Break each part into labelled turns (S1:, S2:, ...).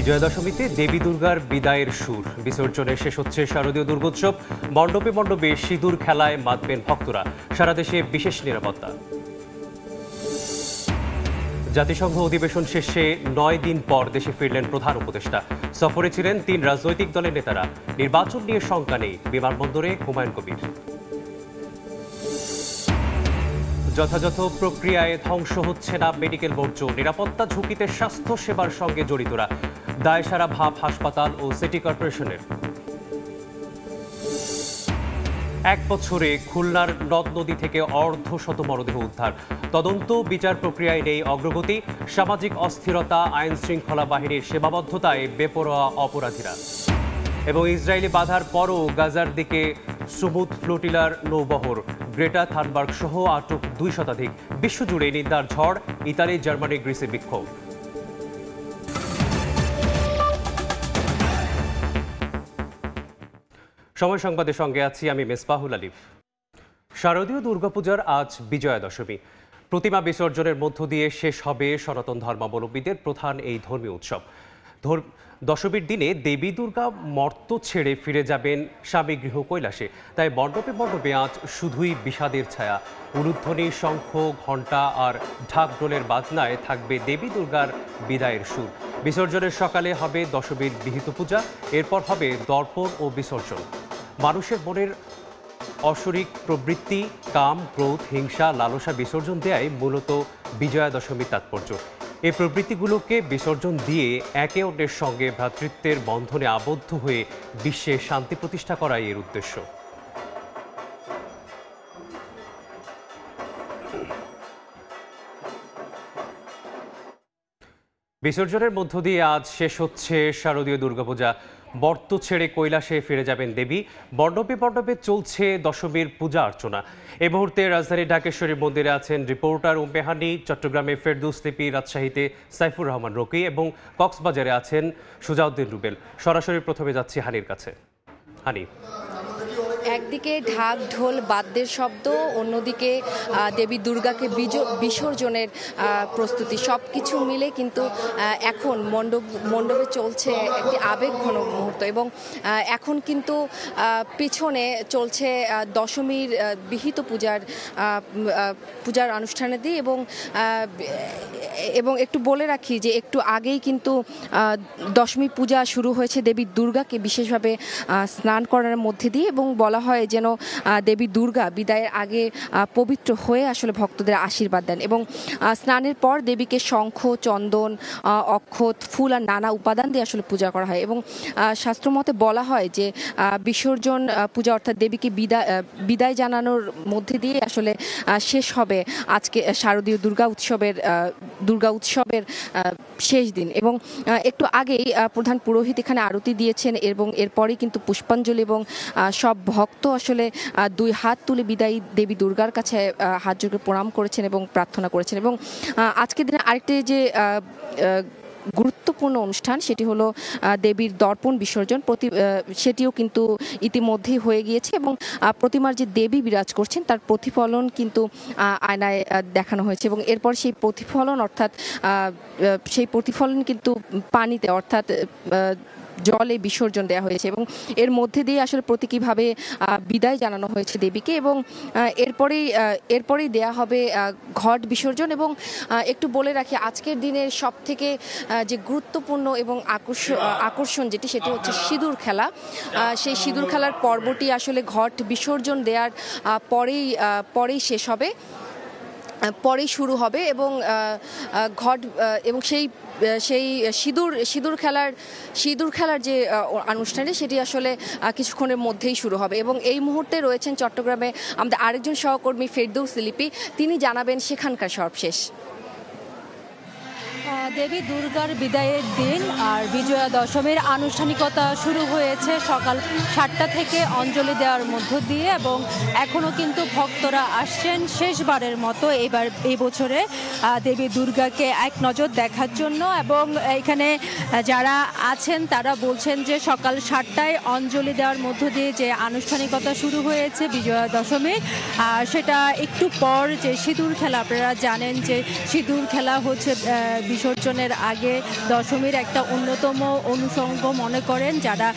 S1: বিজয়া দশমীতে দেবী দুর্গার বিদায়ের সুর। বিসর্জনে শেষ হচ্ছে শারদীয় দুর্গোৎসব। মণ্ডপে মণ্ডপে সিঁদুর খেলায় মাতবেন ভক্তরা। সারা দেশে বিশেষ নিরাপত্তা। জাতিসংঘ অধিবেশন শেষে 9 দিন পর দেশে ফিরলেন প্রধান উপদেষ্টা। সফরে ছিলেন 3 রাজনৈতিক দলের নেতারা। নির্বাচন নিয়ে শঙ্কা নেই, বিমানবন্দরে হুমায়ুন কবির। যথাযথ প্রক্রিয়ায় ধ্বংস হচ্ছে না মেডিকেল বর্জ্য। নিরাপত্তা ঝুঁকিতে স্বাস্থ্য সেবার সঙ্গে জড়িতরা। দায়সারা ভাব হাসপাতাল ও সিটি কর্পোরেশনের। 1 বছরে খুলনার নদ নদী থেকে অর্ধশত মরদেহ উদ্ধার। তদন্ত বিচার প্রক্রিয়ায় নেই অগ্রগতি। সামাজিক অস্থিরতা, আইন শৃঙ্খলা বাহিনীর সেবাবদ্ধতায় বেপরোয়া অপরাধীরা। এবং ইসরায়েলি বাধার পরও গাজার দিকে সুমুদ ফ্লোটিলার নৌবহর। গ্রেটা থানবার্গ সহ আটক 2 শতাধিক। বিশ্বজুড়ে নিন্দার ঝড়। ইতালি, জার্মানি, গ্রিসে বিক্ষোভ। সময় সংবাদের সঙ্গে আছি আমি মেসবাহুল আলিফ। শারদীয় দুর্গাপূজার আজ বিজয়া দশমী। প্রতিমা বিসর্জনের মধ্য দিয়ে শেষ হবে সনাতন ধর্মাবলম্বীদের প্রধান এই ধর্মীয় উৎসব। দশমীর দিনে দেবী দুর্গা মর্ত ছেড়ে ফিরে যাবেন স্বামী গৃহ কৈলাসে। তাই মণ্ডপে মণ্ডপে আজ শুধুই বিষাদের ছায়া। উলুধ্বনি, শঙ্খ, ঘণ্টা আর ঢাক ঢোলের বাজনায় থাকবে দেবী দুর্গার বিদায়ের সুর। বিসর্জনের সকালে হবে দশমীর বিহিত পূজা। এরপর হবে দর্পণ ও বিসর্জন। মানুষের মনের অশরিক প্রবৃত্তি, কাম, ক্রোধ, হিংসা, লালসা বিসর্জন দেয়াই মূলত বিজয়া দশমীর তাৎপর্য। এই প্রবৃত্তিগুলোকে বিসর্জন দিয়ে একে অন্যের সঙ্গে ভ্রাতৃত্বের বন্ধনে আবদ্ধ হয়ে বিশ্বে শান্তি প্রতিষ্ঠা করাই এর উদ্দেশ্য। বিসর্জনের মধ্য দিয়ে আজ শেষ হচ্ছে শারদীয় দুর্গাপূজা। মর্ত ছেড়ে কৈলাসে ফিরে যাবেন দেবী। মণ্ডপে মণ্ডপে চলছে দশমীর পূজা অর্চনা। এই মুহূর্তে রাজধানী ঢাকেশ্বরী মন্দিরে আছেন রিপোর্টার উম্মেহানি, চট্টগ্রামে ফেরদৌস লিপি, রাজশাহীতে সাইফুর রহমান রকি এবং কক্সবাজারে আছেন সুজাউদ্দিন রুবেল। সরাসরি প্রথমে যাচ্ছি হানির কাছে। হানি,
S2: একদিকে ঢাক ঢোল বাদ্যের শব্দ, অন্যদিকে দেবী দুর্গাকে বিসর্জনের প্রস্তুতি, সব কিছু মিলে কিন্তু এখন মণ্ডপে চলছে একটি আবেগঘন মুহূর্ত। এবং এখন কিন্তু পিছনে চলছে দশমীর বিহিত পূজার অনুষ্ঠানাদি। এবং একটু বলে রাখি যে একটু আগেই কিন্তু দশমী পূজা শুরু হয়েছে দেবী দুর্গাকে বিশেষভাবে স্নান করার মধ্যে দিয়ে। এবং বলা হয় যেন দেবী দুর্গা বিদায়ের আগে পবিত্র হয়ে আসলে ভক্তদের আশীর্বাদ দেন। এবং স্নানের পর দেবীকে শঙ্খ, চন্দন, অক্ষত, ফুল আর নানা উপাদান দিয়ে আসলে পূজা করা হয়। এবং শাস্ত্রমতে বলা হয় যে বিসর্জন পূজা অর্থাৎ দেবীকে বিদায় জানানোর মধ্যে দিয়ে আসলে শেষ হবে আজকে শারদীয় দুর্গা উৎসবের শেষ দিন। এবং একটু আগেই প্রধান পুরোহিত এখানে আরতি দিয়েছেন এবং এরপরই কিন্তু পুষ্পাঞ্জলি এবং সব ভক্ত আসলে 2 হাত তুলে বিদায়ী দেবী দুর্গার কাছে হাত জোড় করে প্রণাম করেছেন এবং প্রার্থনা করেছেন। এবং আজকের দিনে আরেকটি যে গুরুত্বপূর্ণ অনুষ্ঠান সেটি হলো দেবীর দর্পণ বিসর্জন। সেটিও কিন্তু ইতিমধ্যেই হয়ে গিয়েছে এবং প্রতিমার যে দেবী বিরাজ করছেন তার প্রতিফলন কিন্তু আয়নায় দেখানো হয়েছে। এবং এরপর সেই প্রতিফলন কিন্তু পানিতে অর্থাৎ জলে বিসর্জন দেওয়া হয়েছে। এবং এর মধ্যে দিয়ে আসলে প্রতীকীভাবে বিদায় জানানো হয়েছে দেবীকে। এবং এরপরেই দেয়া হবে ঘট বিসর্জন। এবং একটু বলে রাখি আজকের দিনের সব থেকে যে গুরুত্বপূর্ণ এবং আকর্ষণ সেটি হচ্ছে সিঁদুর খেলা। সেই সিঁদুর খেলার পর্বটি আসলে ঘট বিসর্জন দেওয়ার পরেই শেষ হবে, পরেই শুরু হবে। এবং এবং সেই সিঁদুর খেলার যে অনুষ্ঠানটি সেটি আসলে কিছুক্ষণের মধ্যেই শুরু হবে। এবং এই মুহূর্তে রয়েছেন চট্টগ্রামে আমাদের আরেকজন সহকর্মী ফেরদৌস লিপি, তিনি জানাবেন সেখানকার সর্বশেষ।
S3: দেবী দুর্গার বিদায়ের দিন আর বিজয়া দশমীর আনুষ্ঠানিকতা শুরু হয়েছে সকাল 7টা থেকে অঞ্জলি দেওয়ার মধ্য দিয়ে। এবং এখনও কিন্তু ভক্তরা আসছেন শেষবারের মতো এই বছরে দেবী দুর্গাকে এক নজর দেখার জন্য। এবং এখানে যারা আছেন তারা বলছেন যে সকাল 7টায় অঞ্জলি দেওয়ার মধ্য দিয়ে যে আনুষ্ঠানিকতা শুরু হয়েছে বিজয়া দশমী, সেটা একটু পর যে সিঁদুর খেলা, আপনারা জানেন যে সিঁদুর খেলা হচ্ছে বিসর্জনের আগে দশমীর একটা অন্যতম অনুষঙ্গ মনে করেন যারা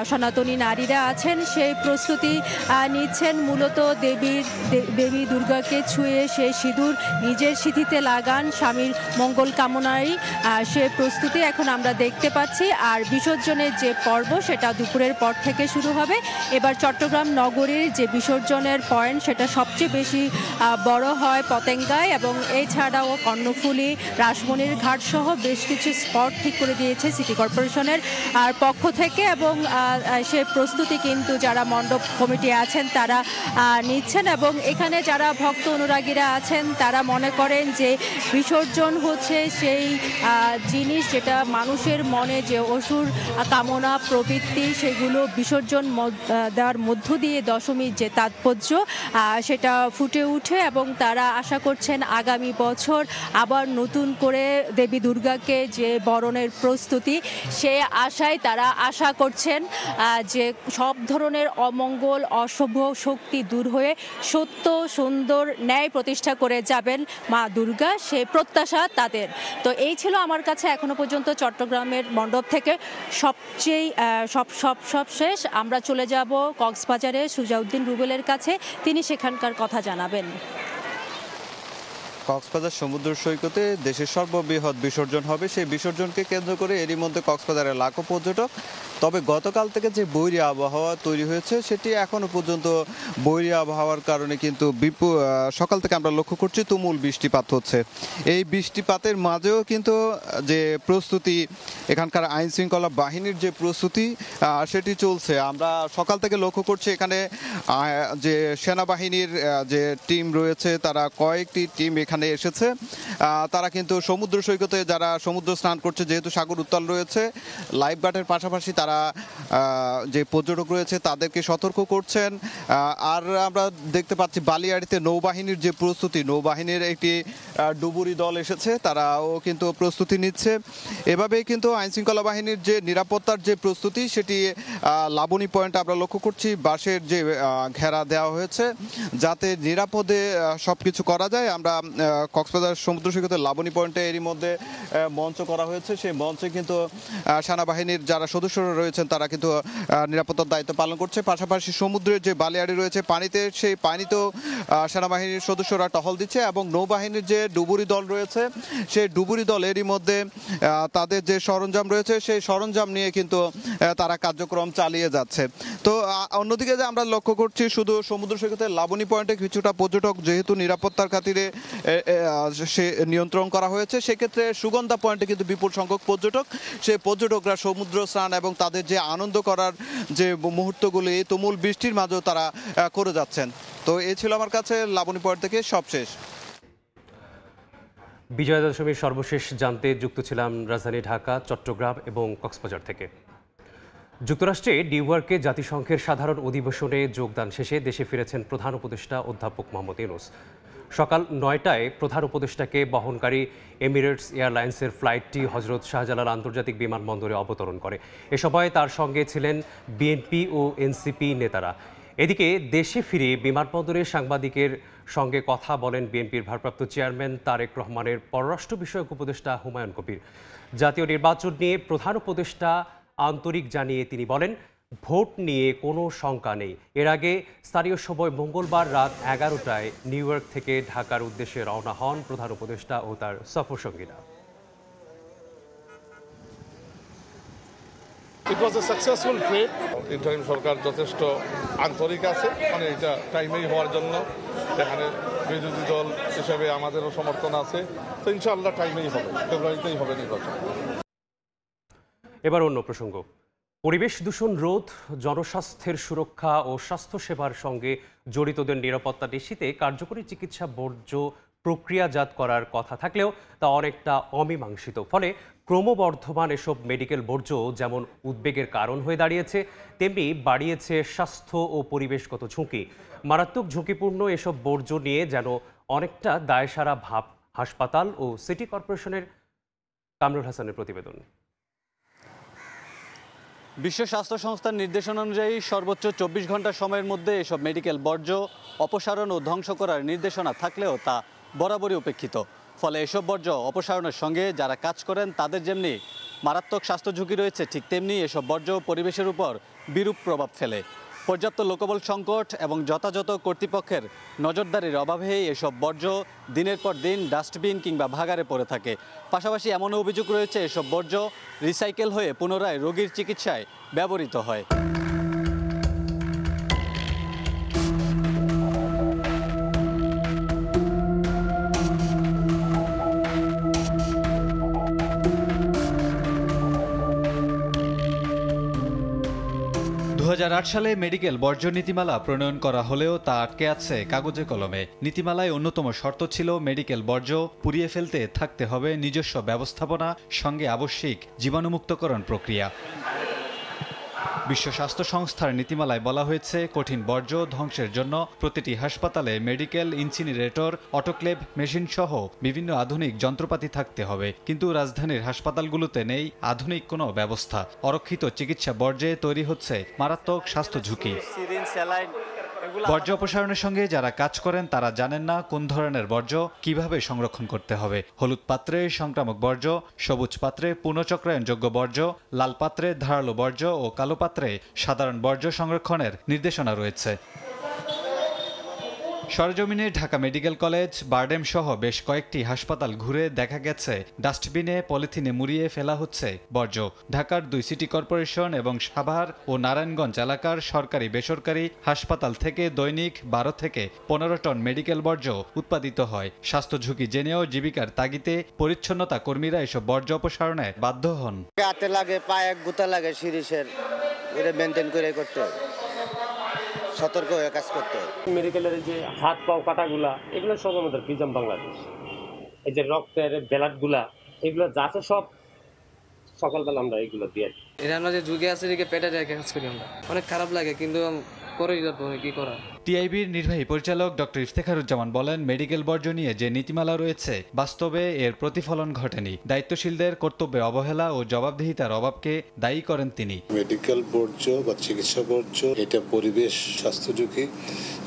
S3: সনাতনী নারীরা আছেন। সেই প্রস্তুতি নিচ্ছেন, মূলত দেবী দুর্গাকে ছুঁয়ে সে সিঁদুর নিজের সিঁথিতে লাগান স্বামীর মঙ্গল কামনায়, সে প্রস্তুতি এখন আমরা দেখতে পাচ্ছি। আর বিসর্জনের যে পর্ব সেটা দুপুরের পর থেকে শুরু হবে। এবার চট্টগ্রাম নগরীর যে বিসর্জনের পয়েন্ট সেটা সবচেয়ে বেশি বড় হয় পতেঙ্গায়, এবং এছাড়াও কর্ণফুলী, রাসমণির ঘাট সহ বেশ কিছু স্পট ঠিক করে দিয়েছে সিটি কর্পোরেশনের আর পক্ষ থেকে। এবং সে প্রস্তুতি কিন্তু যারা মণ্ডপ কমিটি আছেন তারা নিচ্ছেন, এবং এখানে যারা ভক্ত অনুরাগীরা আছেন তারা মনে করেন যে বিসর্জন হচ্ছে সেই জিনিস যেটা মানুষের মনে যে অসুর কামনা প্রবৃত্তি সেগুলো বিসর্জন দেওয়ার মধ্য দিয়ে দশমীর যে তাৎপর্য সেটা ফুটে উঠে, এবং তারা আশা করছেন আগামী বছর আবার নতুন করে দেবী দুর্গাকে যে বরণের প্রস্তুতি, সে আশায় তারা আশা করছেন যে সব ধরনের অমঙ্গল অশুভ শক্তি দূর হয়ে সত্য সুন্দর ন্যায় প্রতিষ্ঠা করে যাবেন মা দুর্গা, সে প্রত্যাশা তাদের। তো এই ছিল আমার কাছে এখনো পর্যন্ত চট্টগ্রামের মণ্ডপ থেকে সবচেয়ে সব শেষ। আমরা চলে যাব কক্সবাজারে সুজাউদ্দিন রুবেলের কাছে, তিনি সেখানকার কথা জানাবেন।
S4: কক্সবাজার সমুদ্র সৈকতে দেশের সর্ববৃহৎ বিসর্জন হবে। সেই বিসর্জনকে কেন্দ্র করে এরই মধ্যে কক্সবাজারে লাখো পর্যটক। তবে গতকাল থেকে যে বৈরী আবহাওয়া তৈরি হয়েছে সেটি এখনো পর্যন্ত বৈরী আবহাওয়ার কারণে কিন্তু সকাল থেকে আমরা লক্ষ্য করছি তুমুল বৃষ্টিপাত হচ্ছে। এই বৃষ্টিপাতের মাঝেও কিন্তু যে প্রস্তুতি, এখানকার আইন শৃঙ্খলা বাহিনীর যে প্রস্তুতি সেটি চলছে। আমরা সকাল থেকে লক্ষ্য করছি এখানে যে সেনাবাহিনীর যে টিম রয়েছে তারা কয়েকটি টিম এখানে এসেছে। তারা কিন্তু সমুদ্র সৈকতে যারা সমুদ্র স্নান করছে, যেহেতু সাগর উত্তাল রয়েছে, লাইফ গার্ডের পাশাপাশি তারা যে পর্যটক রয়েছে তাদেরকে সতর্ক করছেন। আর আমরা দেখতে পাচ্ছি বালিয়াড়িতে নৌবাহিনীর যে প্রস্তুতি, নৌবাহিনীর একটি ডুবুরি দল এসেছে, তারাও কিন্তু প্রস্তুতি নিচ্ছে। এভাবেই কিন্তু আইনশৃঙ্খলা বাহিনীর যে নিরাপত্তার যে প্রস্তুতি সেটি লাবণী পয়েন্টে আমরা লক্ষ্য করছি বাঁশের যে ঘেরা দেওয়া হয়েছে যাতে নিরাপদে সব কিছু করা যায়। আমরা কক্সবাজার সমুদ্র সৈকতের লাবণী পয়েন্টে এরই মধ্যে মঞ্চ করা হয়েছে। সেই মঞ্চে কিন্তু সেনাবাহিনীর যারা সদস্যরা রয়েছেন তারা কিন্তু নিরাপত্তার দায়িত্ব পালন করছে। পাশাপাশি সমুদ্রের যে বালিয়াড়ি রয়েছে পানিতে, সেই পানিতেও সেনাবাহিনীর সদস্যরা টহল দিচ্ছে, এবং নৌবাহিনীর যে ডুবুরি দল রয়েছে সেই ডুবুরি দল এরই মধ্যে তাদের যে সরঞ্জাম রয়েছে সেই সরঞ্জাম নিয়ে কিন্তু তারা কার্যক্রম চালিয়ে যাচ্ছে। তো অন্যদিকে যে আমরা লক্ষ্য করছি শুধু সমুদ্র সৈকতের লাবণী পয়েন্টে কিছুটা পর্যটক যেহেতু নিরাপত্তার খাতিরে সে নিয়ন্ত্রণ করা হয়েছে, সেক্ষেত্রে সুগন্ধা পয়েন্টে কিন্তু বিপুল সংখ্যক পর্যটক, সেই পর্যটকরা সমুদ্র স্নান এবং তাদের যে আনন্দ করার যে মুহূর্তগুলি তুমুল বৃষ্টির মাঝেও তারা করে যাচ্ছেন। তো এই ছিল আমার কাছে লাবণী পয়েন্ট থেকে সবশেষ।
S1: বিজয়া দশমীর সর্বশেষ জানতে যুক্ত ছিলাম রাজধানী ঢাকা, চট্টগ্রাম এবং কক্সবাজার থেকে। যুক্তরাষ্ট্রে নিউইয়র্কে জাতিসংঘের সাধারণ অধিবেশনে যোগদান শেষে দেশে ফিরেছেন প্রধান উপদেষ্টা অধ্যাপক মোহাম্মদ ইউনূস। সকাল ৯টায় প্রধান উপদেষ্টাকে বহনকারী এমিরেটস এয়ারলাইন্সের ফ্লাইটটি হজরত শাহজালাল আন্তর্জাতিক বিমানবন্দরে অবতরণ করে। এ সময় তার সঙ্গে ছিলেন বিএনপি ও এনসিপি নেতারা। এদিকে দেশে ফিরে বিমানবন্দরে সাংবাদিকের সঙ্গে কথা বলেন বিএনপির ভারপ্রাপ্ত চেয়ারম্যান তারেক রহমানের পররাষ্ট্র বিষয়ক উপদেষ্টা হুমায়ুন কবির। জাতীয় নির্বাচন নিয়ে প্রধান উপদেষ্টা আন্তরিক জানিয়ে তিনি বলেন, ভোট নিয়ে কোনো শঙ্কা নেই। এর আগে স্থানীয় সময় মঙ্গলবার রাত 11টায় নিউ ইয়র্ক থেকে ঢাকার উদ্দেশ্যে রওনা হন প্রধান উপদেষ্টা ও তার সফরসঙ্গীরা।
S5: It was a successful trip. Interim সরকার যথেষ্ট আন্তরিক আছে, মানে এটা টাইমেই হওয়ার জন্য। এখানে বিরোধী দল হিসেবে আমাদেরও সমর্থন আছে, তো ইনশাআল্লাহ টাইমেই হবে, ফেব্রুয়ারিতেই হবে নির্বাচন।
S1: এবার অন্য প্রসঙ্গ। পরিবেশ দূষণ রোধ, জনস্বাস্থ্যের সুরক্ষা ও স্বাস্থ্যসেবার সঙ্গে জড়িতদের নিরাপত্তা নিশ্চিতে কার্যকরী চিকিৎসা বর্জ্য প্রক্রিয়াজাত করার কথা থাকলেও তা অনেকটা অমীমাংসিত। ফলে ক্রমবর্ধমান এসব মেডিকেল বর্জ্য যেমন উদ্বেগের কারণ হয়ে দাঁড়িয়েছে, তেমনি বাড়িয়েছে স্বাস্থ্য ও পরিবেশগত ঝুঁকি। মারাত্মক ঝুঁকিপূর্ণ এসব বর্জ্য নিয়ে যেন অনেকটা দায়সারা ভাব হাসপাতাল ও সিটি কর্পোরেশনের। কামরুল হাসানের প্রতিবেদন।
S6: বিশ্ব স্বাস্থ্য সংস্থার নির্দেশনা অনুযায়ী সর্বোচ্চ 24 ঘন্টা সময়ের মধ্যে এসব মেডিকেল বর্জ্য অপসারণ ও ধ্বংস করার নির্দেশনা থাকলেও তা বরাবরই উপেক্ষিত। ফলে এসব বর্জ্য অপসারণের সঙ্গে যারা কাজ করেন তাদের যেমনি মারাত্মক স্বাস্থ্য ঝুঁকি রয়েছে, ঠিক তেমনি এসব বর্জ্য পরিবেশের উপর বিরূপ প্রভাব ফেলে। পর্যাপ্ত লোকবল সংকট এবং যথাযথ কর্তৃপক্ষের নজরদারির অভাবেই এসব বর্জ্য দিনের পর দিন ডাস্টবিন কিংবা ভাগাড়ে পড়ে থাকে। পাশাপাশি এমনও অভিযোগ রয়েছে এসব বর্জ্য রিসাইকেল হয়ে পুনরায় রোগীর চিকিৎসায় ব্যবহৃত হয়। 2008 সালে মেডিকেল বর্জ্য নীতিমালা প্রণয়ন করা হলেও তা আটকে আছে কাগজে কলমে। নীতিমালায় অন্যতম শর্ত ছিল মেডিকেল বর্জ্য পুড়িয়ে ফেলতে থাকতে হবে নিজস্ব ব্যবস্থাপনা, সঙ্গে আবশ্যিক জীবাণুমুক্তকরণ প্রক্রিয়া। বিশ্ব স্বাস্থ্য সংস্থার নীতিমালায় বলা হয়েছে কঠিন বর্জ্য ধ্বংসের জন্য প্রতিটি হাসপাতালে মেডিকেল ইনসিনারেটর, অটোক্লেভ মেশিন সহ বিভিন্ন আধুনিক যন্ত্রপাতি থাকতে হবে। কিন্তু রাজধানীর হাসপাতালগুলোতে নেই আধুনিক কোনো ব্যবস্থা। অরক্ষিত চিকিৎসা বর্জ্যে তৈরি হচ্ছে মারাত্মক স্বাস্থ্য ঝুঁকি। বর্জ্য অপসারণের সঙ্গে যারা কাজ করেন তারা জানেন না কোন ধরনের বর্জ্য কিভাবে সংরক্ষণ করতে হবে। হলুদ পাত্রে সংক্রামক বর্জ্য, সবুজ পাত্রে পুনঃচক্রায়নযোগ্য বর্জ্য, লাল পাত্রে ধারালো বর্জ্য ও কালো পাত্রে সাধারণ বর্জ্য সংরক্ষণের নির্দেশনা রয়েছে। সরেজমিনে ঢাকা মেডিকেল কলেজ, বারডেম সহ বেশ কয়েকটি হাসপাতাল ঘুরে দেখা গেছে ডাস্টবিনে পলিথিনে মুড়িয়ে ফেলা হচ্ছে বর্জ্য। ঢাকার 2 সিটি কর্পোরেশন এবং সাভার ও নারায়ণগঞ্জ এলাকার সরকারি বেসরকারি হাসপাতাল থেকে দৈনিক 12 থেকে 15 টন মেডিকেল বর্জ্য উৎপাদিত হয়। স্বাস্থ্য ঝুঁকি জেনেও জীবিকার তাগিদে পরিচ্ছন্নতা কর্মীরা এসব বর্জ্য অপসারণে বাধ্য হন।
S7: হাতে লাগে, পায়ে গুতা লাগে, সিরিজের এটা মেনটেন করে করতে হয়, সতর্ক হয়ে কাজ করতে হয়।
S8: মেডিকেলের যে হাত পাও কাটাগুলা এগুলো সব আমাদের প্রিজম বাংলাদেশ। এই যে রক্তের ব্যালাটগুলা এগুলো যা আছে সব সকালবেলা আমরা এগুলো দিয়ে
S9: এটা আমরা যে যুগে আছে এদিকে পেটে রেখে কাজ করি আমরা। অনেক খারাপ লাগে কিন্তু করে যাবো, কি করা।
S6: টিআইবির নির্বাহী পরিচালক ডক্টর ইফতেখারুজ্জামান বলেন, মেডিকেল বর্জ্য নিয়ে যে নীতিমালা রয়েছে বাস্তবে এর প্রতিফলন ঘটেনি। দায়িত্বশীলদের কর্তব্যে অবহেলা ও জবাবদিহিতার অভাবকে দায়ী করেন তিনি।
S10: মেডিকেল বর্জ্য বা চিকিৎসা বর্জ্য এটা পরিবেশ স্বাস্থ্য ঝুঁকি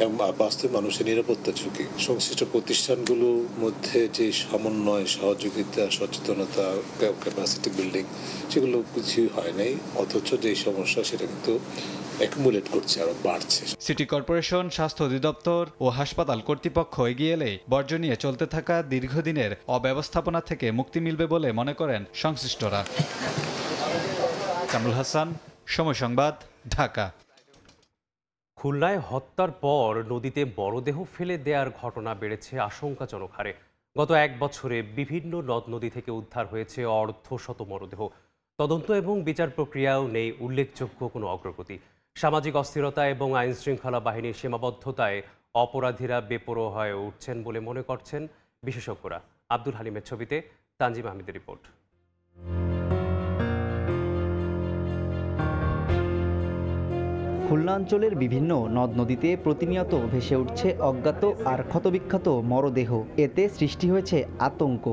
S10: এবং বাস্তবে মানুষের নিরাপত্তা ঝুঁকি। সংশ্লিষ্ট প্রতিষ্ঠানগুলোর মধ্যে যে সমন্বয়, সহযোগিতা, সচেতনতা, ক্যাপাসিটি বিল্ডিং সেগুলো কিছুই হয় নাই, অথচ যে সমস্যা সেটা কিন্তু অ্যাকুমুলেট করছে, আরো বাড়ছে।
S6: সিটি কর্পোরেশন, স্বাস্থ্য অধিদপ্তর ও হাসপাতাল কর্তৃপক্ষ এগিয়ে এলে বর্জ্য নিয়ে চলতে থাকা দীর্ঘদিনের অব্যবস্থাপনা থেকে মুক্তি মিলবে বলে মনে করেন সংশ্লিষ্টরা। কামরুল হাসান, সময় সংবাদ, ঢাকা।
S1: খুলনায় হত্যার পর নদীতে মরদেহ ফেলে দেওয়ার ঘটনা বেড়েছে আশঙ্কাজনক হারে। গত 1 বছরে বিভিন্ন নদ নদী থেকে উদ্ধার হয়েছে অর্ধশত মরদেহ। তদন্ত এবং বিচার প্রক্রিয়াও নেই উল্লেখযোগ্য কোনো অগ্রগতি। সামাজিক অস্থিরতা এবং আইনশৃঙ্খলা বাহিনীর সীমাবদ্ধতায় অপরাধীরা বেপরোয়া হয়ে উঠছেন বলে মনে করছেন বিশেষজ্ঞরা। আব্দুল হালিমের ছবিতে তানজিম আহমেদের রিপোর্ট।
S11: খুলনা অঞ্চলের বিভিন্ন নদ নদীতে প্রতিনিয়ত ভেসে উঠছে অজ্ঞাত আর ক্ষতবিক্ষত মরদেহ। এতে সৃষ্টি হয়েছে আতঙ্ক।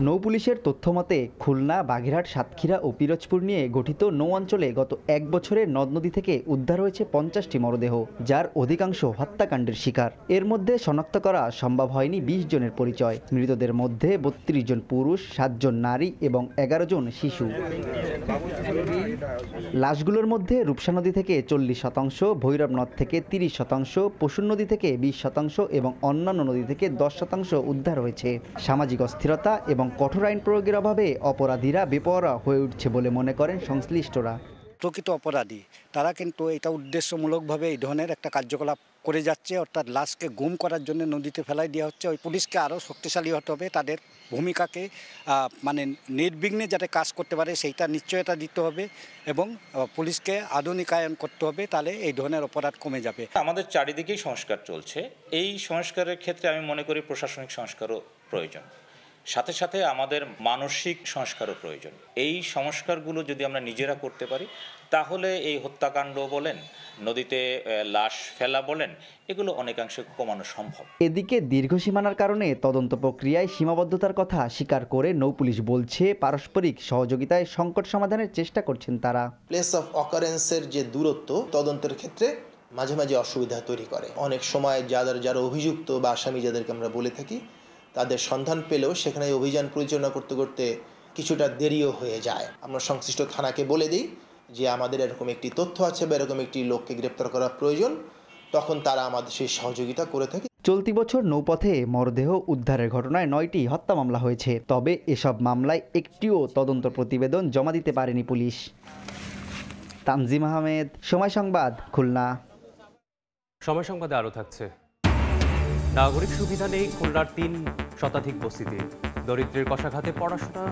S11: নৌপুলিশের তথ্যমতে খুলনা, বাগেরহাট, সাতক্ষীরা ও পিরোজপুর নিয়ে গঠিত নৌ অঞ্চলে গত 1 বছরে নদ নদী থেকে উদ্ধার হয়েছে 50টি মরদেহ, যার অধিকাংশ হত্যাকাণ্ডের শিকার। এর মধ্যে শনাক্ত করা সম্ভব হয়নি 20 জনের পরিচয়। মৃতদের মধ্যে 32 জন পুরুষ, 7 জন নারী এবং 11 জন শিশু। লাশগুলোর মধ্যে রূপসা নদী থেকে 40%, ভৈরব নদ থেকে 30%, পশুর নদী থেকে 20% এবং অন্যান্য নদী থেকে 10% উদ্ধার হয়েছে। সামাজিক অস্থিরতা এবং কঠোর আইন প্রয়োগের অভাবে অপরাধীরা বেপরোয়া হয়ে উঠছে বলে মনে করেন সংশ্লিষ্টরা।
S12: প্রকৃত অপরাধী তারা কিন্তু এটা উদ্দেশ্যমূলকভাবে এই ধরনের একটা কার্যকলাপ করে যাচ্ছে, অর্থাৎ লাশকে গুম করার জন্য নদীতে ফেলাই দেওয়া হচ্ছে। ওই পুলিশকে আরও শক্তিশালী হতে হবে, তাদের ভূমিকাকে মানে নির্বিঘ্নে যাতে কাজ করতে পারে সেইটা নিশ্চয়তা দিতে হবে এবং পুলিশকে আধুনিকায়ন করতে হবে, তাহলে এই ধরনের অপরাধ কমে যাবে।
S13: আমাদের চারিদিকেই সংস্কার চলছে। এই সংস্কারের ক্ষেত্রে আমি মনে করি প্রশাসনিক সংস্কারও প্রয়োজন, সাথে সাথে আমাদের মানসিক সংস্কারও প্রয়োজন। এই সংস্কারগুলো যদি আমরা নিজেরা করতে পারি তাহলে এই হত্যাকাণ্ড বলেন, নদীতে লাশ ফেলা বলেন, এগুলো অনেকাংশে কমানো সম্ভব।
S11: এদিকে দীর্ঘ সীমানার কারণে তদন্ত প্রক্রিয়ায় সীমাবদ্ধতার কথা স্বীকার করে নৌপুলিশ বলছে পারস্পরিক সহযোগিতায় সংকট সমাধানের চেষ্টা করছেন তারা।
S14: প্লেস অফ অকারেন্সের যে দূরত্ব তদন্তের ক্ষেত্রে মাঝে মাঝে অসুবিধা তৈরি করে। অনেক সময় যারা অভিযুক্ত বা আসামি যাদেরকে আমরা বলে থাকি, তাদের সন্ধান পেলেও সেখানে অভিযান পরিচালনা করতে করতে কিছুটা দেরিও হয়ে যায়। আমরা সংশ্লিষ্ট থানাকে বলে দিই যে আমাদের এরকম একটি তথ্য আছে বা এরকম একটি লোককে গ্রেপ্তার করা প্রয়োজন, তখন তারা আমাদের সেই সহযোগিতা করে থাকে।
S11: চলতি বছর নৌপথে মরদেহ উদ্ধারের ঘটনায় 9টি হত্যা মামলা হয়েছে। তবে এসব মামলায় একটিও তদন্ত প্রতিবেদন জমা দিতে পারেনি পুলিশ। তানজিম আহমেদ, সময় সংবাদ, খুলনা।
S1: সময় সংবাদে আরও থাকছে। নাগরিক সুবিধা নেই খুলনার 3 শতাধিক বস্তিতে। দরিদ্রের কষাঘাতে পড়াশোনা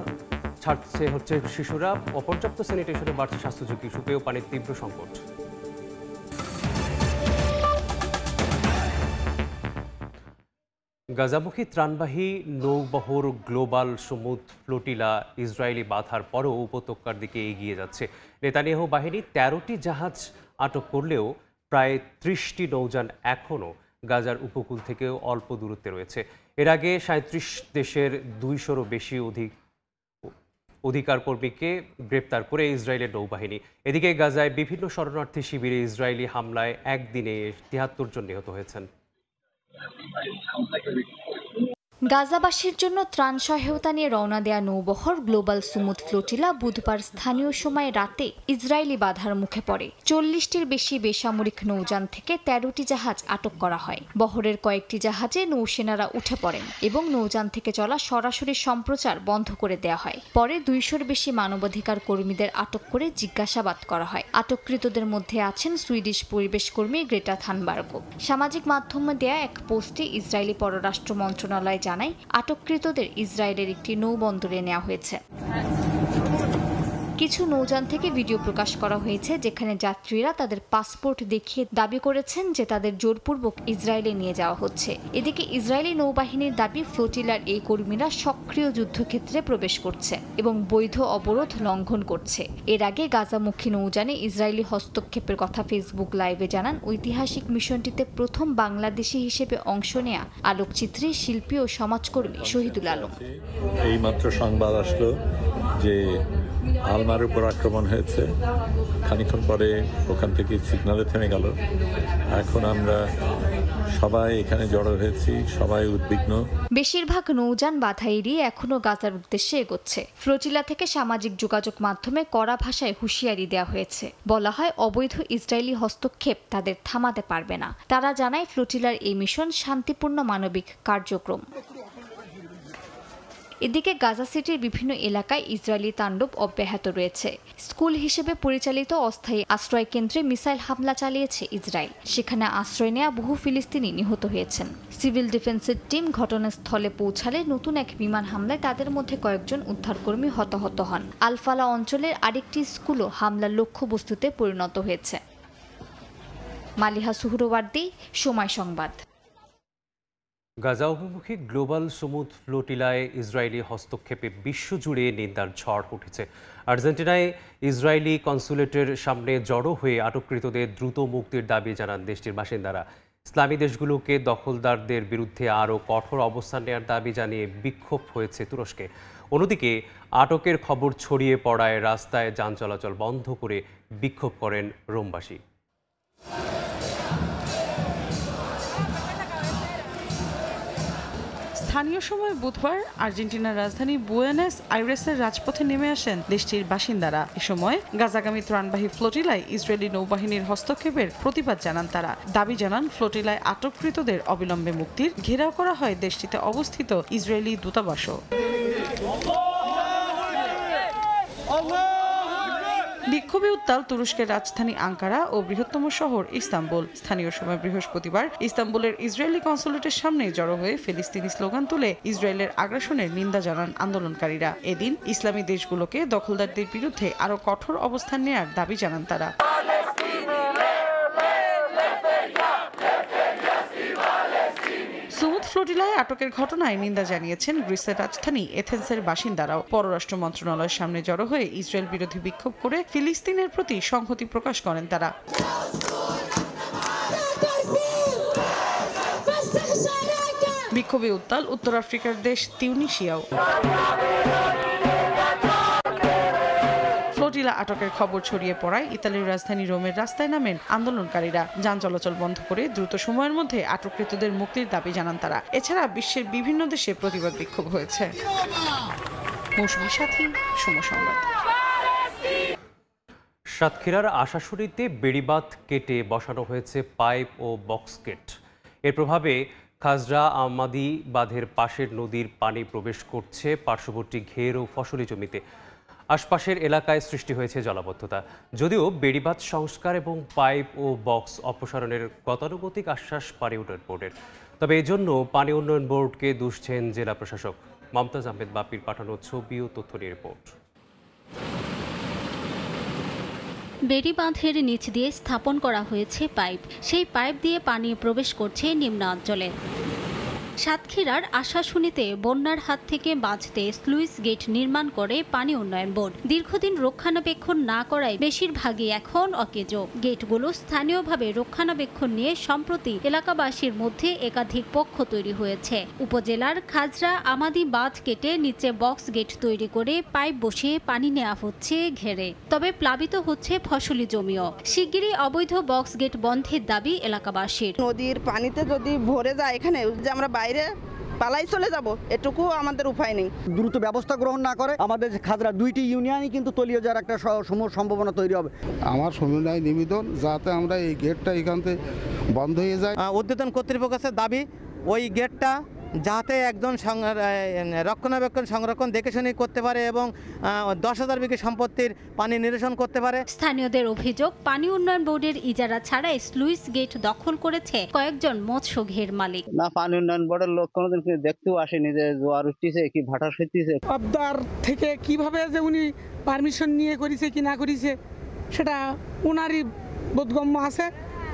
S1: ছাড়ছে শিশুরা। অপর্যাপ্ত স্যানিটেশনে বাড়ছে স্বাস্থ্য ঝুঁকি। সুপেয় পানির তীব্র সংকট। গাজামুখী ত্রাণবাহী নৌবহর গ্লোবাল সমুদ ফ্লোটিলা ইসরায়েলি বাধার পরও উপত্যকার দিকে এগিয়ে যাচ্ছে। নেতানিয়াহু বাহিনী 13টি জাহাজ আটক করলেও প্রায় 30টি নৌযান এখনও গাজার উপকূল থেকেও অল্প দূরত্বে রয়েছে। এর আগে 37 দেশের 200-রও বেশি অধিকার কর্মীকে গ্রেপ্তার করে ইসরায়েলের নৌবাহিনী। এদিকে গাজায় বিভিন্ন শরণার্থী শিবিরে ইসরায়েলি হামলায় একদিনে 73 জন নিহত হয়েছেন।
S15: গাজাবাসীর জন্য ত্রাণ সহায়তা নিয়ে রওনা দেয়া নৌবহর গ্লোবাল সুমুদ ফ্লোটিলা বুধবার স্থানীয় সময় রাতে ইসরায়েলি বাধার মুখে পড়ে। 40টির বেশি বেসামরিক নৌযান থেকে 13টি জাহাজ আটক করা হয়। বহরের কয়েকটি জাহাজে নৌসেনারা উঠে পড়েন এবং নৌযান থেকে চলা সরাসরি সম্প্রচার বন্ধ করে দেয়া হয়। পরে 200-র বেশি মানবাধিকার কর্মীদের আটক করে জিজ্ঞাসাবাদ করা হয়। আটককৃতদের মধ্যে আছেন সুইডিশ পরিবেশ কর্মী গ্রেটা থানবার্গও। সামাজিক মাধ্যমে দেয়া এক পোস্টে ইসরায়েলি পররাষ্ট্র মন্ত্রণালয় জানায় আটককৃতদের ইসরায়েলের একটি নৌবন্দরে নেওয়া হয়েছে। কিছু নৌযান থেকে ভিডিও প্রকাশ করা হয়েছে যেখানে যাত্রীরা তাদের পাসপোর্ট দেখিয়ে দাবি করেছেন যে তাদের জোরপূর্বক ইসরায়েলে নিয়ে যাওয়া হচ্ছে। এদিকে ইসরায়েলি নৌবাহিনীর দাবি ফ্লোটিলার এই কর্মীরা সক্রিয় যুদ্ধক্ষেত্রে প্রবেশ করছে এবং বৈধ অবরোধ লঙ্ঘন করছে। এর আগে গাজামুখী নৌযানে ইসরায়েলি হস্তক্ষেপের কথা ফেসবুক লাইভে জানান ঐতিহাসিক মিশনটিতে প্রথম বাংলাদেশি হিসেবে অংশ নেয়া আলোকচিত্রী, শিল্পী ও সমাজকর্মী শহীদুল আলম।
S16: এইমাত্র সংবাদ আসলো যে আলমার উপর আক্রমণ হয়েছে। খানিকক্ষণ পরে ওখান থেকে সিগন্যালে থেমে গেল। এখন আমরা সবাই এখানে জড়ো হয়েছি, সবাই উদ্বিগ্ন।
S15: বেশিরভাগ নৌযান বাধা এড়িয়ে এখনও গাজার উদ্দেশ্যে এগোচ্ছে। ফ্লোটিলা থেকে সামাজিক যোগাযোগ মাধ্যমে কড়া ভাষায় হুঁশিয়ারি দেওয়া হয়েছে। বলা হয় অবৈধ ইসরায়েলি হস্তক্ষেপ তাদের থামাতে পারবে না। তারা জানায় ফ্লোটিলার এই মিশন শান্তিপূর্ণ মানবিক কার্যক্রম। এদিকে গাজা সিটির বিভিন্ন এলাকায় ইসরায়েলি তাণ্ডব অব্যাহত রয়েছে। স্কুল হিসেবে পরিচালিত অস্থায়ী আশ্রয় কেন্দ্রে মিসাইল হামলা চালিয়েছে ইসরায়েল। সেখানে আশ্রয় নেওয়া বহু ফিলিস্তিনি নিহত হয়েছেন। সিভিল ডিফেন্সের টিম ঘটনাস্থলে পৌঁছালে নতুন এক বিমান হামলায় তাদের মধ্যে কয়েকজন উদ্ধারকর্মী হতাহত হন। আলফালা অঞ্চলের আরেকটি স্কুলও হামলার লক্ষ্যবস্তুতে পরিণত হয়েছে। মালিহা সুহরওয়ার্দী, সময় সংবাদ।
S1: গাজা অভিমুখী গ্লোবাল সমুদ ফ্লোটিলায় ইসরায়েলি হস্তক্ষেপে বিশ্বজুড়ে নিন্দার ঝড় উঠেছে। আর্জেন্টিনায় ইসরায়েলি কনসুলেটের সামনে জড়ো হয়ে আটককৃতদের দ্রুত মুক্তির দাবি জানান দেশটির বাসিন্দারা। ইসলামী দেশগুলোকে দখলদারদের বিরুদ্ধে আরও কঠোর অবস্থান নেওয়ার দাবি জানিয়ে বিক্ষোভ হয়েছে তুরস্কে। অন্যদিকে আটকের খবর ছড়িয়ে পড়ায় রাস্তায় যান চলাচল বন্ধ করে বিক্ষোভ করেন রোমবাসী।
S17: স্থানীয় সময় বুধবার আর্জেন্টিনার রাজধানী বুয়েনোস আইরেসের রাজপথে নেমে আসেন দেশটির বাসিন্দারা। এ সময় গাজাগামী ত্রাণবাহী ফ্লোটিলায় ইসরায়েলি নৌবাহিনীর হস্তক্ষেপের প্রতিবাদ জানান তারা। দাবি জানান ফ্লোটিলায় আটককৃতদের অবিলম্বে মুক্তির। ঘেরাও করা হয় দেশটিতে অবস্থিত ইসরায়েলি দূতাবাসও। বিক্ষোভে উত্তাল তুরস্কের রাজধানী আঙ্কারা ও বৃহত্তম শহর ইস্তাম্বুল। স্থানীয় সময় বৃহস্পতিবার ইস্তাম্বুলের ইসরায়েলি কনসুলেটের সামনে জড়ো হয়ে ফিলিস্তিনি স্লোগান তুলে ইসরায়েলের আগ্রাসনের নিন্দা জানান আন্দোলনকারীরা। এদিন ইসলামী দেশগুলোকে দখলদারদের বিরুদ্ধে আরও কঠোর অবস্থান নেয়ার দাবি জানান তারা। সুমুদ ফ্লোটিলায় আটকের ঘটনায় নিন্দা জানিয়েছেন গ্রিসের রাজধানী এথেন্সের বাসিন্দারাও। পররাষ্ট্র মন্ত্রণালয়ের সামনে জড়ো হয়ে ইসরায়েল বিরোধী বিক্ষোভ করে ফিলিস্তিনের প্রতি সংহতি প্রকাশ করেন তারা। বিক্ষোভে উত্তাল উত্তর আফ্রিকার দেশ তিউনিসিয়াও। ফ্লোটিলা আটকের খবর ছড়িয়ে পড়ায় ইতালির রাজধানী রোমের রাস্তায় নামেন আন্দোলনকারীরা। যান চলাচল বন্ধ করে দ্রুত সময়ের মধ্যে আটককৃতদের মুক্তির দাবি জানান তারা। এছাড়া বিশ্বের বিভিন্ন দেশে প্রতিবাদ বিক্ষোভ হয়েছে। মৌসুমী সাথী, সময় সংবাদ।
S1: সাতক্ষীরার আশাশুড়িতে বেড়িবাঁধ কেটে বসানো হয়েছে পাইপ ও বক্স গেট। এর প্রভাবে খাজরা আমাদি বাঁধের পাশের নদীর পানি প্রবেশ করছে পার্শ্ববর্তী ঘের ও ফসলি জমিতে। আশপাশের এলাকায় সৃষ্টি হয়েছে জলাবদ্ধতা। যদিও বেড়িবাঁধ সংস্কার এবং পাইপ ও বক্স অপসারণের গতানুগতিক আশ্বাস পানি উন্নয়ন বোর্ডের, তবে এজন্য পানি উন্নয়ন বোর্ডকে দুষছেন জেলা প্রশাসক। মমতাজ আহমেদ বাপির পাঠানো ছবি ও তথ্য নিয়ে রিপোর্ট।
S18: বেড়িবাঁধের নিচ দিয়ে স্থাপন করা হয়েছে পাইপ। সেই পাইপ দিয়ে পানি প্রবেশ করছে নিম্নাঞ্চলে। সাতক্ষীরার আশাশুনিতে বন্যার হাত থেকে বাঁচতে স্লুইস গেট নির্মাণ করে পানি উন্নয়ন বোর্ড। দীর্ঘদিন রক্ষণাবেক্ষণ না করায় বেশিরভাগই এখন অকেজো। গেটগুলো স্থানীয়ভাবে রক্ষণাবেক্ষণ নিয়ে সম্প্রতি এলাকাবাসীর মধ্যে একাধিক পক্ষ তৈরি হয়েছে। উপজেলার খাজরা আমাদি বাঁধ কেটে নিচে বক্স গেট তৈরি করে পাইপ বসিয়ে পানি নেওয়া হচ্ছে ঘেরে। তবে প্লাবিত হচ্ছে ফসলি জমিও। শিগগিরই অবৈধ বক্স গেট বন্ধের দাবি এলাকাবাসীর।
S19: নদীর পানিতে যদি ভরে যায় এখানে যে আমরা বাইরে পালাই চলে যাব, এটুকু আমাদের উপায় নেই।
S20: দ্রুত ব্যবস্থা গ্রহণ না করে আমাদের খাজরা দুইটি ইউনিয়নই কিন্তু তলিয়ে যাওয়ার একটা সম্ভাবনা তৈরি হবে।
S21: আমার সমন্বয় নিবেদন যাতে আমরা এই গেটটা এখান থেকে বন্ধ হয়ে যায়।
S22: ঊর্ধ্বতন কর্তৃপক্ষের দাবি ওই গেটটা যাতে একজন রক্ষণাবেক্ষণ সংরক্ষণ দেখে শুনে করতে পারে এবং 10,000 বিঘা সম্পত্তির পানি নিরসন করতে পারে।
S18: স্থানীয়দের অভিযোগ, পানি উন্নয়ন বোর্ডের ইজারা ছাড়াই স্লুইস গেট দখল করেছে কয়েকজন মৎস্য ঘের মালিক।
S23: না, পানি উন্নয়ন বোর্ডের লোক কোনোদিন দেখতেও আসেনি যে জোয়ার উঠতেছে কি ভাটা সইতেছে।
S24: আবদার থেকে কিভাবে যে উনি পারমিশন নিয়ে করেছে কি না করেছে সেটা উনারই বোধগম্য আছে,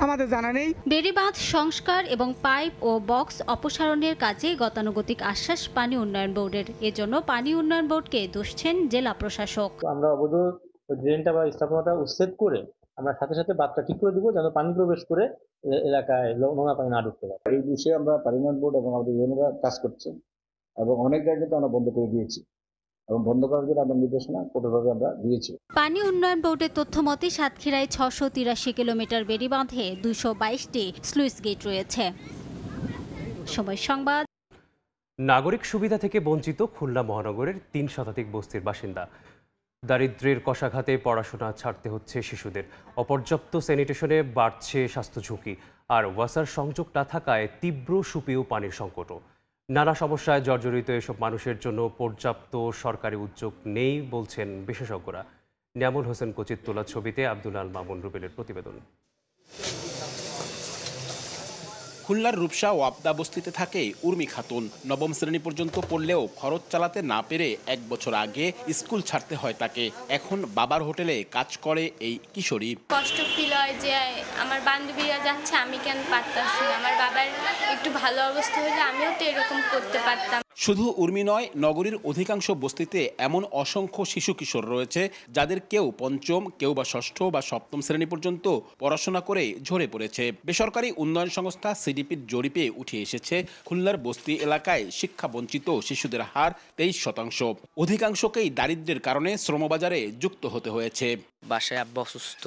S24: আমাদের জানা নেই।
S18: বেড়িবাঁধ সংস্কার এবং পাইপ ও বক্স অপসারণের কাজে গতানুগতিক আশ্বাস পানি উন্নয়ন বোর্ডের। এজন্য পানি উন্নয়ন বোর্ডকে দুষছেন জেলা প্রশাসক।
S25: আমরা অবৈধ ড্রেনটা বা স্থাপনাটা উচ্ছেদ করে আমরা সাথে সাথে বাঁধটা ঠিক করে দিব যেন পানি প্রবেশ করে এলাকায় নোংরা পানি না ঢুকতে পারে।
S26: এই বিষয়ে আমরা পানি উন্নয়ন বোর্ড এবং আমাদের ইউনিয়নরা কাজ করছেন এবং অনেক জায়গাতে আমরা বন্ধ করে দিয়েছি এবং বন্ধ করার জন্য আমরা নির্দেশনা কঠোরভাবে আমরা দিয়েছি।
S18: পানি উন্নয়ন বোর্ডের তথ্য মতে সাতক্ষীরায় 683 কিলোমিটার বেড়িবাঁধে 222টি স্লুইস গেট রয়েছে। সময় সংবাদ।
S1: নাগরিক সুবিধা থেকে বঞ্চিত খুলনা মহানগরের 3 শতাধিক বস্তির বাসিন্দা। দারিদ্র্যের কষাঘাতে পড়াশোনা ছাড়তে হচ্ছে শিশুদের। অপর্যাপ্ত স্যানিটেশনে বাড়ছে স্বাস্থ্য ঝুঁকি, আর ওয়াসার সংযোগ না থাকায় তীব্র সুপেয় পানির সংকটও। নানা সমস্যায় জর্জরিত এসব মানুষের জন্য পর্যাপ্ত সরকারি উদ্যোগ নেই বলছেন বিশেষজ্ঞরা। নিয়ামুল হোসেন কোচির তোলা ছবিতে আব্দুল আল মামুন রুবেলের প্রতিবেদন।
S27: খুলনার রূপসা ও আবদা বস্তিতে থাকে উর্মি খাতুন। নবম শ্রেণী পর্যন্ত পড়লেও খরচ চালাতে না পেরে 1 বছর আগে স্কুল ছাড়তে হয় তাকে। এখন বাবার হোটেলে কাজ করে এই কিশোরী।
S28: কষ্ট ফিল হয় যে আমার বান্ধবীরা যাচ্ছে, আমি কেন পারতাছি। আমার বাবার একটু ভালো অবস্থা হলে আমিও তো এরকম করতে পারতাম।
S27: শুধু উর্মি নয়, নগরীর অধিকাংশ বস্তিতে এমন অসংখ্য শিশু কিশোর রয়েছে যাদের কেউ পঞ্চম, কেউ বা ষষ্ঠ বা সপ্তম শ্রেণী পর্যন্ত পড়াশোনা করে ঝরে পড়েছে। বেসরকারি উন্নয়ন সংস্থা সিডিপির জরিপে উঠে এসেছে খুলনার বস্তি এলাকায় শিক্ষা বঞ্চিত শিশুদের হার 23%। অধিকাংশকেই দারিদ্র্যের কারণে শ্রমবাজারে যুক্ত হতে হয়েছে।
S9: বাসায় আব্বা অসুস্থ,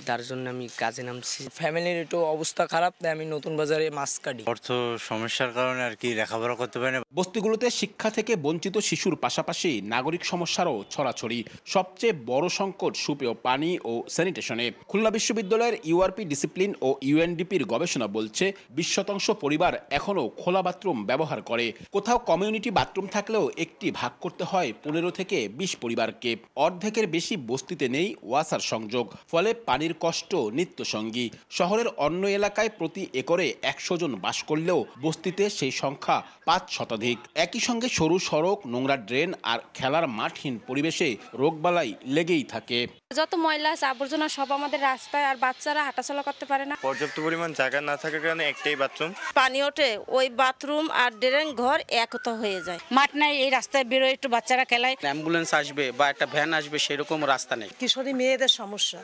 S9: তার জন্য আমি কাজে নামছি। ফ্যামিলির একটু অবস্থা খারাপ, তাই আমি নতুন বাজারে মাছ কাটি।
S29: অর্থ সমস্যার কারণে আর কি লেখাপড়া করতে পারে না।
S27: বস্তিগুলোতে শিক্ষা থেকে বঞ্চিত শিশুর পাশাপাশি নাগরিক সমস্যারও ছড়াছড়ি। সবচেয়ে বড় সংকট সুপেয় পানি ও স্যানিটেশনে। খুলনা বিশ্ববিদ্যালয়ের ইউআরপি ডিসিপ্লিন ও ইউএনডিপির গবেষণা বলছে 20% পরিবার এখনও খোলা বাথরুম ব্যবহার করে। কোথাও কমিউনিটি বাথরুম থাকলেও একটি ভাগ করতে হয় 15 থেকে 20 পরিবারকে। অর্ধেকের বেশি বস্তিতে নেই ওয়াসার সংযোগ, ফলে পানির কষ্ট নিত্যসঙ্গী। শহরের অন্য এলাকায় প্রতি একরে 100 জন বাস করলেও বস্তিতে সেই সংখ্যা 5 শতাধিক। একই সঙ্গে সরু সড়ক, নোংরা ড্রেন আর খেলার মাঠহীন পরিবেশে রোগবালাই লেগেই থাকে।
S28: যত ময়লা আছে আবর্জনা সব আমাদের রাস্তায়, আর বাচ্চারা হাঁটাচলা করতে পারে না।
S30: পর্যাপ্ত পরিমাণ জায়গা না থাকার কারণে একটাই বাথরুম।
S31: পানি ওঠে, ওই বাথরুম আর ড্রেন ঘর একতা হয়ে যায়। মাঠ নাই, এই রাস্তায় বেরোয় একটু বাচ্চারা খেলায়।
S9: অ্যাম্বুলেন্স আসবে বা একটা ভ্যান আসবে সেরকম রাস্তা নেই।
S31: কিশোরী মেয়েদের সমস্যা,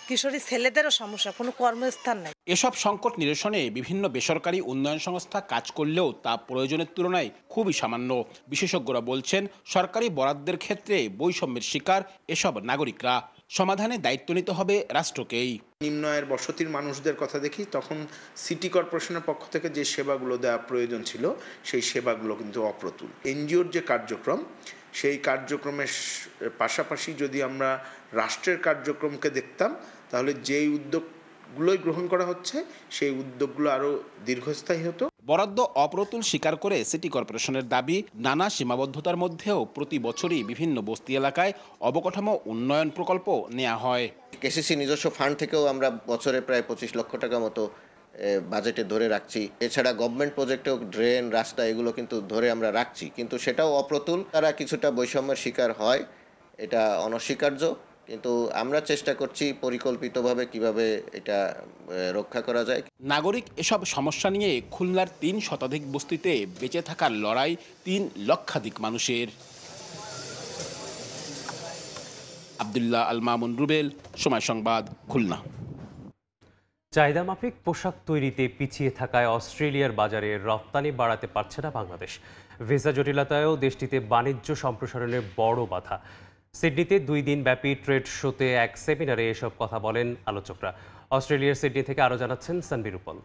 S31: কিশোরী ছেলেদেরও সমস্যা, কোনো কর্মস্থান নেই।
S27: এসব সংকট নিরসনে বিভিন্ন বেসরকারি উন্নয়ন সংস্থা কাজ করলেও তা প্রয়োজনের তুলনায় খুবই সামান্য। বিশেষজ্ঞরা বলছেন সরকারি বরাদ্দের ক্ষেত্রে বৈষম্যের শিকার এসব নাগরিকরা। সমাধানে দায়িত্ব নিতে হবে রাষ্ট্রকেই।
S2: নিম্ন আয়ের বসতির মানুষদের কথা দেখি, তখন সিটি কর্পোরেশনের পক্ষ থেকে যে সেবাগুলো দেওয়া প্রয়োজন ছিল সেই সেবাগুলো কিন্তু অপ্রতুল। এনজিওর যে কার্যক্রম, সেই কার্যক্রমের পাশাপাশি যদি আমরা রাষ্ট্রের কার্যক্রমকে দেখতাম, তাহলে যেই উদ্যোগগুলোই গ্রহণ করা হচ্ছে সেই উদ্যোগগুলো আরও দীর্ঘস্থায়ী হতো।
S27: বরাদ্দ অপ্রতুল স্বীকার করে সিটি কর্পোরেশনের দাবি, নানা সীমাবদ্ধতার মধ্যেও প্রতি বছরই বিভিন্ন বস্তি এলাকায় অবকাঠামো উন্নয়ন প্রকল্প নেওয়া হয়।
S3: কেসিসি নিজস্ব ফান্ড থেকেও আমরা বছরে প্রায় 25 লক্ষ টাকা মতো বাজেটে ধরে রাখছি। এছাড়া গভর্নমেন্ট প্রজেক্টেও ড্রেন, রাস্তা এগুলো কিন্তু ধরে আমরা রাখছি, কিন্তু সেটাও অপ্রতুল। তারা কিছুটা বৈষম্যের শিকার হয়, এটা অনস্বীকার্য, কিন্তু আমরা চেষ্টা করছি পরিকল্পিতভাবে কিভাবে এটা রক্ষা করা যায়।
S27: নাগরিক এসব সমস্যা নিয়ে খুলনার 3 শতাধিক বস্তিতে বেঁচে থাকার লড়াই 3 লক্ষাধিক মানুষের। আব্দুল্লাহ আল মামুন রুবেল, সময় সংবাদ, খুলনা।
S1: চাহিদা মাফিক পোশাক তৈরিতে পিছিয়ে থাকায় অস্ট্রেলিয়ার বাজারে রপ্তানি বাড়াতে পারছে না বাংলাদেশ। ভিসা জটিলতায়ও দেশটিতে বাণিজ্য সম্প্রসারণের বড় বাধা। সিডনিতে 2 দিন ব্যাপী ট্রেড শোতে এক সেমিনারে এসব কথা বলেন আলোচকরা। অস্ট্রেলিয়ার সিডনি থেকে আরও জানাচ্ছেন সানবীর রূপল।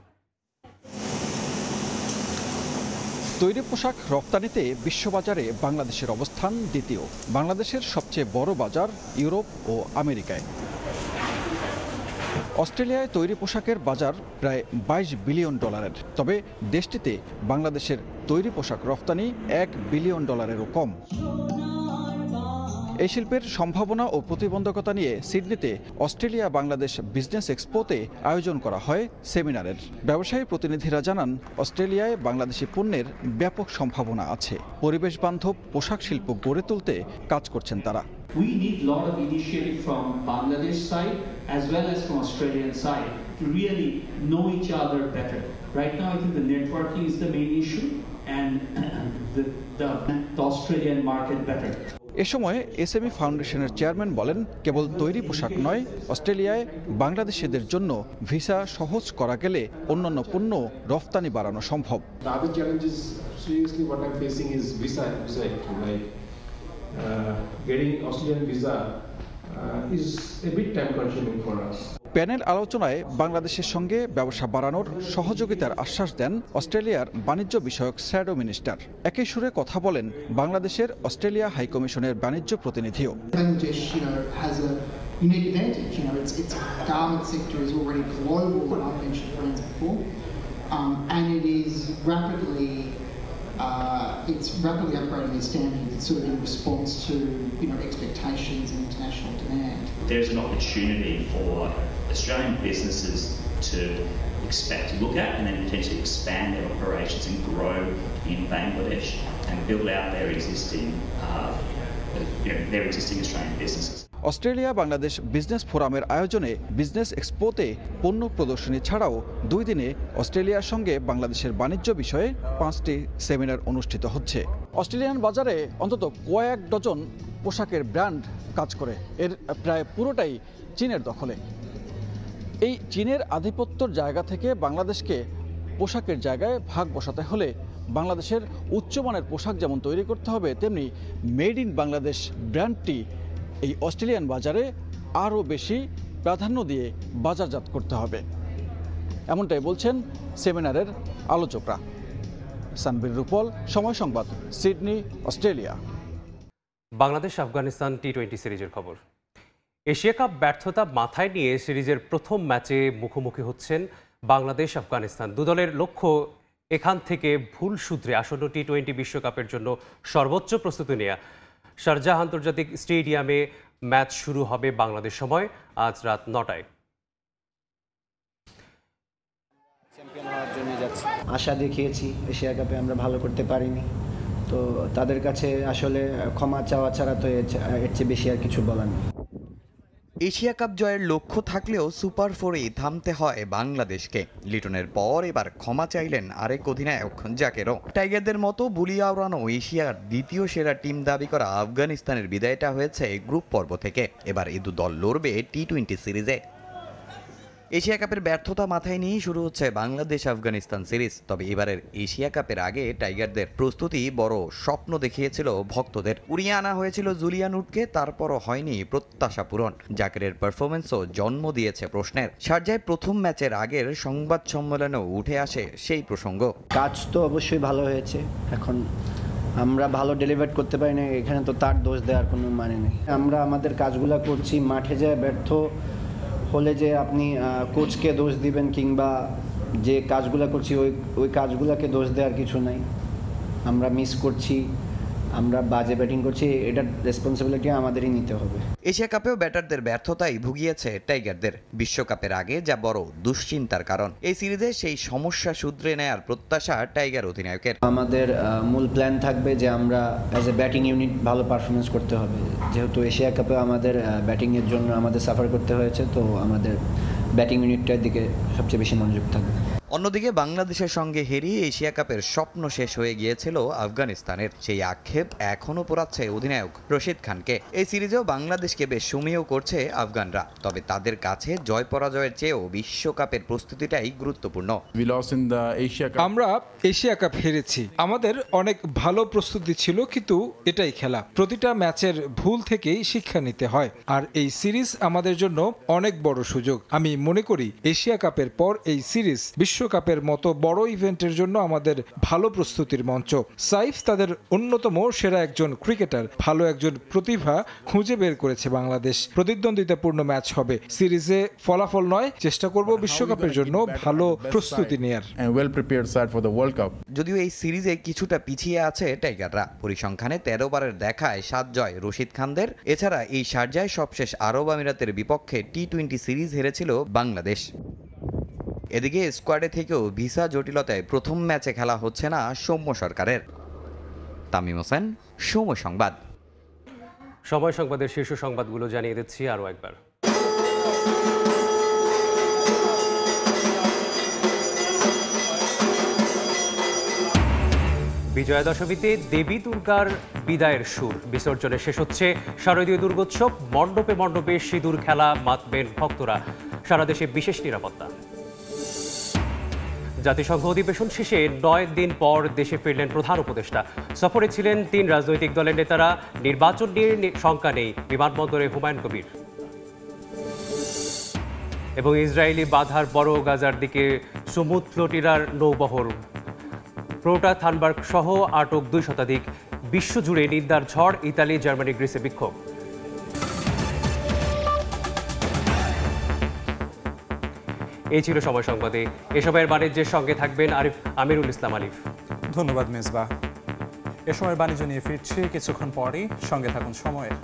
S4: তৈরি পোশাক রপ্তানিতে বিশ্ববাজারে বাংলাদেশের অবস্থান দ্বিতীয়। বাংলাদেশের সবচেয়ে বড় বাজার ইউরোপ ও আমেরিকায়। অস্ট্রেলিয়ায় তৈরি পোশাকের বাজার প্রায় $22 বিলিয়ন। তবে দেশটিতে বাংলাদেশের তৈরি পোশাক রপ্তানি $1 বিলিয়নেরও কম। এই শিল্পের সম্ভাবনা ও প্রতিবন্ধকতা নিয়ে সিডনিতে অস্ট্রেলিয়া বাংলাদেশ বিজনেস এক্সপোতে আয়োজন করা হয় সেমিনারের। ব্যবসায়ী প্রতিনিধিরা জানান, অস্ট্রেলিয়ায় বাংলাদেশি পণ্যের ব্যাপক সম্ভাবনা আছে। পরিবেশ বান্ধব পোশাক শিল্প গড়ে তুলতে কাজ করছেন তারা।
S5: We need a lot of initiative from Bangladesh side as well as from Australian side to really know each other better. Right now I think the networking is the main issue and the Australian market better.
S4: এ সময় SME ফাউন্ডেশনের chairman বলেন, কেবল তৈরি পোশাক নয়, অস্ট্রেলিয়ায় বাংলাদেশিদের জন্য visa সহজ করা গেলে অন্যান্য পণ্য রপ্তানি বাড়ানো সম্ভব। প্যানেল আলোচনায় বাংলাদেশের সঙ্গে ব্যবসা বাড়ানোর সহযোগিতার আশ্বাস দেন অস্ট্রেলিয়ার বাণিজ্য বিষয়ক শ্যাডো মিনিস্টার। একই সুরে কথা বলেন বাংলাদেশের অস্ট্রেলিয়া হাইকমিশনের বাণিজ্য প্রতিনিধিও।
S6: It's rapidly upgrading its standards. It's sort of in response to expectations and international demand.
S7: There's an opportunity for Australian businesses to look at and then potentially expand their operations and grow in Bangladesh and build out their existing Australian businesses.
S4: Australia Bangladesh business ফোরামের আয়োজনে business এক্সপোতে পণ্য প্রদর্শনী ছাড়াও 2 দিনে অস্ট্রেলিয়ার সঙ্গে বাংলাদেশের বাণিজ্য বিষয়ে 5টি সেমিনার অনুষ্ঠিত হচ্ছে। অস্ট্রেলিয়ান বাজারে অন্তত কয়েক ডজন পোশাকের ব্র্যান্ড কাজ করে, এর প্রায় পুরোটাই চীনের দখলে। এই চীনের আধিপত্যর জায়গা থেকে বাংলাদেশকে পোশাকের জায়গায় ভাগ বসাতে হলে বাংলাদেশের উচ্চমানের পোশাক যেমন তৈরি করতে হবে, তেমনি মেড ইন বাংলাদেশ ব্র্যান্ডটি এই অস্ট্রেলিয়ান বাজারে আরও বেশি প্রাধান্য দিয়ে বাজারজাত করতে হবে, এমনটাই বলছেন সেমিনারের আলোচকরা। সানবীর রূপল, সময় সংবাদ, সিডনি, অস্ট্রেলিয়া।
S1: বাংলাদেশ আফগানিস্তান টি-20 সিরিজের খবর। এশিয়া কাপ ব্যর্থতা মাথায় নিয়ে সিরিজের প্রথম ম্যাচে মুখোমুখি হচ্ছেন বাংলাদেশ আফগানিস্তান। দুদলের লক্ষ্য এখান থেকে ভুল সূত্রে আসন্ন টি-20 বিশ্বকাপের জন্য সর্বোচ্চ প্রস্তুতি নেওয়া। শারজাহ আন্তর্জাতিক স্টেডিয়ামে ম্যাচ শুরু হবে বাংলাদেশ সময় আজ রাত 9টায়।
S23: চ্যাম্পিয়ন হওয়ার জন্য যাচ্ছি, আশা দেখিয়েছি, এশিয়া কাপে আমরা ভালো করতে পারিনি, তো তাদের কাছে আসলে ক্ষমা চাওয়া ছাড়া তো এর চেয়ে বেশি আর কিছু বলার নেই।
S8: এশিয়া কাপ জয়ের লক্ষ্য থাকলেও সুপার 4-এ থামতে হয় বাংলাদেশকে। লিটনের পর এবার ক্ষমা চাইলেন আরেক অধিনায়ক জাকেরও। টাইগারদের মতো বুলিয়া উড়ানো এশিয়ার দ্বিতীয় সেরা টিম দাবি করা আফগানিস্তানের বিদায়টা হয়েছে গ্রুপ পর্ব থেকে। এবার এই দল লড়বে টি-20 সিরিজে। এশিয়া কাপের ব্যর্থতা মাথায় নিয়ে শুরু হচ্ছে বাংলাদেশ আফগানিস্তান সিরিজ। তবে এবারের এশিয়া কাপের আগে টাইগারদের প্রস্তুতি বড় স্বপ্ন দেখিয়েছিল ভক্তদের। উড়িয়ে আনা হয়েছিল জুলিয়ান উডকে, তারপরও হয়নি প্রত্যাশা পূরণ। জাকেরের পারফরমেন্সও জন্ম দিয়েছে প্রশ্নের। শারজায় প্রথম ম্যাচের আগের সংবাদ সম্মেলনেও উঠে আসে সেই প্রসঙ্গ।
S23: কাজ তো অবশ্যই ভালো হয়েছে, এখন আমরা ভালো ডেলিভার করতে পারি না, এখানে তো তার দোষ দেওয়ার কোনো মানে নেই। আমরা আমাদের কাজগুলো করছি, মাঠে যায় ব্যর্থ হলে যে আপনি কোচকে দোষ দিবেন কিংবা যে কাজগুলো করছি ওই কাজগুলোকে দোষ দেওয়ার কিছু নাই। আমরা মিস করছি, আমরা বাজে ব্যাটিং করছি, এটার রেসপন্সিবিলিটি আমাদেরই নিতে হবে।
S8: এশিয়া কাপেও ব্যাটারদের ব্যর্থতাই ভুগিয়েছে টাইগারদের। বিশ্বকাপের আগে যা বড় দুশ্চিন্তার কারণ। এই সিরিজে সেই সমস্যা শুধরে নেয়ার প্রত্যাশা টাইগার অধিনায়কের।
S23: আমাদের মূল প্ল্যান থাকবে যে আমরা অ্যাজ এ ব্যাটিং ইউনিট ভালো পারফরমেন্স করতে হবে, যেহেতু এশিয়া কাপে আমাদের ব্যাটিংয়ের জন্য আমাদের সাফার করতে হয়েছে, তো আমাদের ব্যাটিং ইউনিটটার দিকে সবচেয়ে বেশি মনোযোগ থাকবে।
S8: অন্যদিকে বাংলাদেশের সঙ্গে হেরিয়ে এশিয়া কাপের স্বপ্ন শেষ হয়ে গিয়েছিল আফগানিস্তানের। সেই আক্ষেপ এখনও পোড়াচ্ছে অধিনায়ক রশিদ খানকে। এই সিরিজেও বাংলাদেশকে বেশ সমীহ করছে আফগানরা। তবে তাদের কাছে জয় পরাজয়ের চেয়েও বিশ্বকাপের প্রস্তুতিটাই গুরুত্বপূর্ণ।
S10: আমরা এশিয়া কাপ হেরেছি, আমাদের অনেক ভালো প্রস্তুতি ছিল, কিন্তু এটাই খেলা। প্রতিটা ম্যাচের ভুল থেকেই শিক্ষা নিতে হয়, আর এই সিরিজ আমাদের জন্য অনেক বড় সুযোগ। আমি মনে করি এশিয়া কাপের পর এই সিরিজ বিশ্বকাপের মতো বড় ইভেন্টের জন্য আমাদের ভালো প্রস্তুতির মঞ্চ। সাইফ তাদের অন্যতম সেরা একজন ক্রিকেটার, ভালো একজন প্রতিভা খুঁজে বের করেছে বাংলাদেশ। প্রতিদ্বন্দ্বিতাপূর্ণ ম্যাচ হবে। সিরিজে ফলাফল নয়, চেষ্টা করব বিশ্বকাপের জন্য ভালো প্রস্তুতি নেয়ার।
S8: যদিও এই সিরিজে কিছুটা পিছিয়ে আছে টাইগাররা। পরিসংখ্যানে 13 বারের দেখায় 7 জয় রশিদ খানদের। এছাড়া এই শারজায় সবশেষ আরব আমিরাতের বিপক্ষে টি-20 সিরিজ হেরেছিল বাংলাদেশ। এদিকে স্কোয়াডে থেকেও ভিসা জটিলতায় প্রথম ম্যাচে খেলা হচ্ছে না সৌম্য সরকারের। তামিম হোসেন, সময় সংবাদ।
S1: সময় সংবাদের শীর্ষ সংবাদগুলো জানিয়ে দিচ্ছি আরও একবার। বিজয়া দশমীতে দেবী দুর্গার বিদায়ের সুর। বিসর্জনে শেষ হচ্ছে শারদীয় দুর্গোৎসব। মণ্ডপে মণ্ডপে সিঁদুর খেলা মাতবেন ভক্তরা। সারা দেশে বিশেষ নিরাপত্তা। জাতিসংঘ অধিবেশন শেষে 9 দিন পর দেশে ফিরলেন প্রধান উপদেষ্টা। সফরে ছিলেন 3 রাজনৈতিক দলের নেতারা। নির্বাচন নিয়ে শঙ্কা নেই বিমানবন্দরে হুমায়ুন কবির। এবং ইসরায়েলি বাধার বড় গাজার দিকে সমুদ্র ফ্লোটিলার নৌবহর। প্রোটা থানবার্গ সহ আটক 2 শতাধিক। বিশ্বজুড়ে নিন্দার ঝড়। ইতালি, জার্মানি, গ্রিসে বিক্ষোভ। এই ছিল সময় সংবাদে। এ সময়ের বাণিজ্যের সঙ্গে থাকবেন আমিরুল ইসলাম আলিফ।
S11: ধন্যবাদ মেজবা। এ সময়ের বাণিজ্য নিয়ে ফিরছি কিছুক্ষণ পরেই, সঙ্গে থাকুন সময়ের।